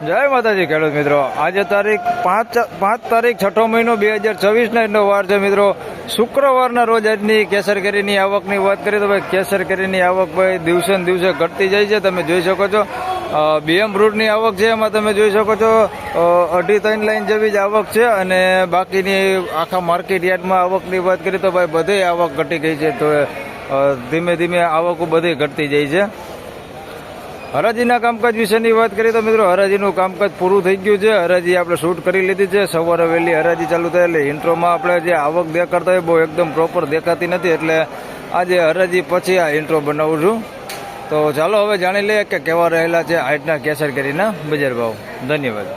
જય માતાજી ખેડૂત મિત્રો, આજે તારીખ 5 તારીખ 6 મહિનો 2024 નો વાર છે મિત્રો. શુક્રવારના રોજ આજની કેસર કેરીની આવકની વાત કરીએ તો ભાઈ કેસર કેરીની આવક ભાઈ દિવસે ને દિવસે ઘટતી જાય છે. તમે જોઈ શકો છો બીએમ ફ્રૂટની આવક છે, એમાં તમે જોઈ શકો છો 2.5-3 લાઈન જેવી જ આવક છે. અને બાકીની આખા માર્કેટ યાર્ડમાં આવકની વાત કરીએ તો ભાઈ બધે આવક ઘટી ગઈ છે. તો ધીમે ધીમે આવકો બધી ઘટતી જાય છે. હરાજીના કામકાજ વિશેની વાત કરીએ તો મિત્રો હરાજીનું કામકાજ પૂરું થઈ ગયું છે. હરાજી આપણે શૂટ કરી લીધી છે. સવારે વહેલી હરાજી ચાલુ થાય એટલે ઇન્ટ્રોમાં આપણે જે આવક દેખાડતા હોય બહુ એકદમ પ્રોપર દેખાતી નથી, એટલે આજે હરાજી પછી આ ઇન્ટ્રો બનાવું છું. તો ચાલો હવે જાણી લઈએ કે કેવા રહેલા છે આજના કેસર કેરીના બજાર ભાવ. ધન્યવાદ.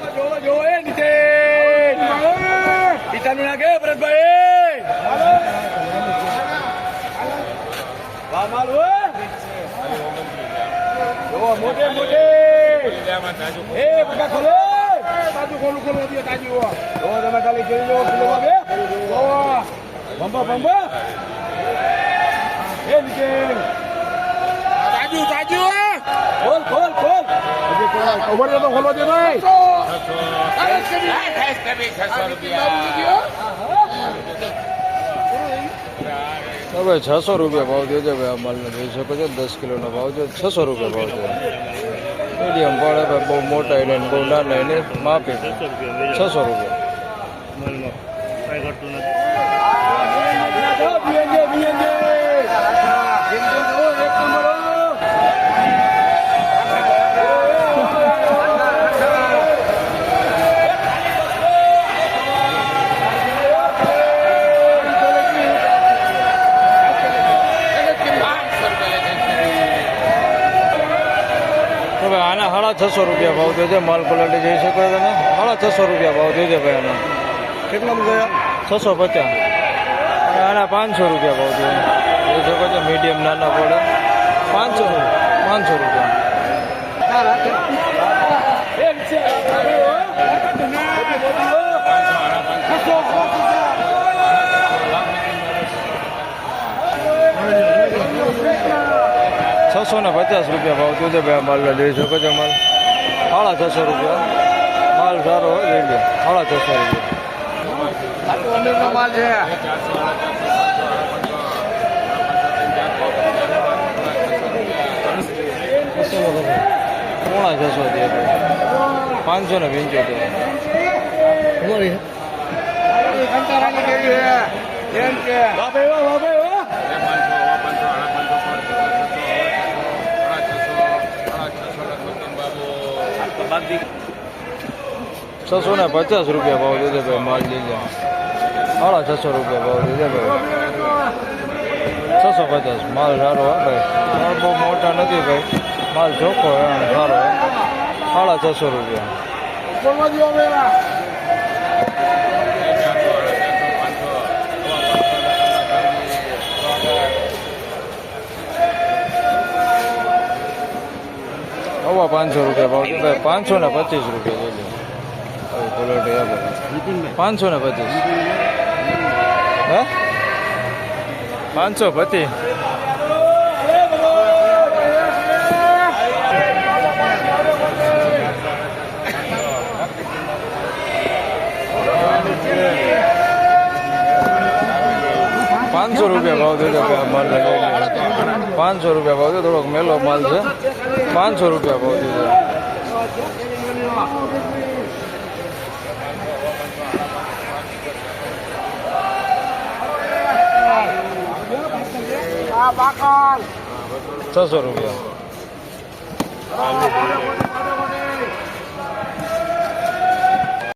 મોટે મોટે એ બધા ખોલો તાજુ ખોલું તાજુ તમે ખાલી જોઈ લો કિલો બંબા બંબા એ નીચે તાજુ તાજુ ખોલ ખોલ ખોલ ખબર તો ખોલો દે ભાઈ. હવે 600 રૂપિયા ભાવ થયો છે ભાઈ. આ માલનો જોઈ શકો છો 10 કિલોનો ભાવ છે. 600 રૂપિયા ભાવ છે. મીડિયમ પડે ભાઈ, બહુ મોટા એને બહુ નાના એને માપી 600 રૂપિયા. આના 650 રૂપિયા ભાવ થયો છે. માલ ક્વોલિટી જોઈ શકો તમે. 650 રૂપિયા ભાવ થયો છે ભાઈ. આના કેટલા ગયા? 650. અને આના 500 રૂપિયા ભાવ થયો જોઈ શકો છો. મીડિયમ નાના પડે 500 રૂપિયા. ₹650 રૂપિયા ભાવ થયો છે ભાઈ. માલ જોઈ શકો છો. માલ 650 રૂપિયા. માલ સારો હોય જોઈ લો. 650 રૂપિયા માલ છે. પોણા 600 દે 575. ₹650 રૂપિયા ભાવ દીધે ભાઈ. માલ લીધે 650 રૂપિયા ભાવ દીધે ભાઈ. 650 માલ સારો હોય ભાઈ. માલ બહુ મોટા નથી ભાઈ. માલ ચોખ્ખો હોય અને સારો હોય. 650 રૂપિયા. હવા 500 રૂપિયા ભાવ છે ભાઈ. 525 રૂપિયા જોઈ લો. 525. હે 525. ₹500 રૂપિયા ભાવ થયો માલ. 500 રૂપિયા ભાવ થયો. થોડોક મેલો માલ છે. 500 રૂપિયા ભાવ થયો. ₹600 રૂપિયા.